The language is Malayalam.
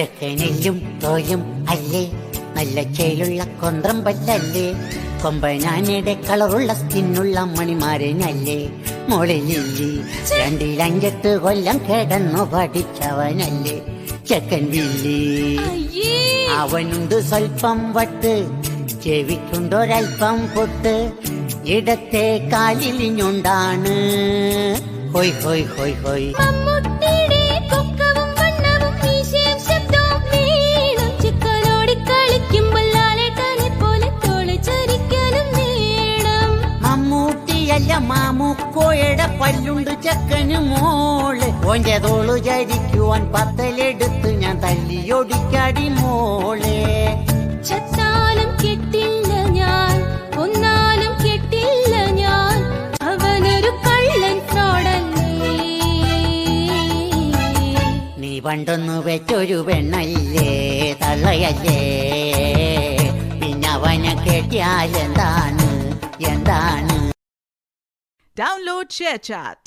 ചെക്കനെല്ലും തോലും അല്ലേ, നല്ല ചേലുള്ള കൊന്ത്രം പല്ലല്ലേ, കൊമ്പനാനയുടെ കളറുള്ള സ്കിന്നുള്ള മണിമാരനല്ലേ, മോളിലില്ലി 2-5 കൊല്ലം കിടന്നു പഠിച്ചവനല്ലേ ചെക്കൻ വില്ലി. അവനുണ്ട് സ്വൽപ്പം വട്ട്, ചെവിക്കുണ്ടൊരൽപ്പം പൊട്ട്, ഇടത്തെ കാലിലിഞ്ഞുണ്ടാണ് ഹൊയ് ഹൊയ് ഹൊയ് ഹൊയ്. മമ്മൂട്ടിയല്ല മാമുക്കോയുടെ പല്ലുണ്ട് ചെക്കന് മോള്, ഓന്റെ തോള് ചരിക്കുവാൻ പത്തലെടുത്ത് ഞാൻ തല്ലിയൊടിക്കാടി മോളെ. ചത്താലും കെട്ടില്ല ഞാൻ, കൊന്നാലും കെട്ടില്ല ഞാൻ, അവനൊരു കള്ളൻ ഫ്രോഡല്ലേ. നീ പണ്ടൊന്നു വെച്ചൊരു പെണ്ണല്ലേ, തള്ളയല്ലേ, പിന്നവനെ കെട്ടിയാൽ എന്താണ് എന്താണ്. Download ShareChat.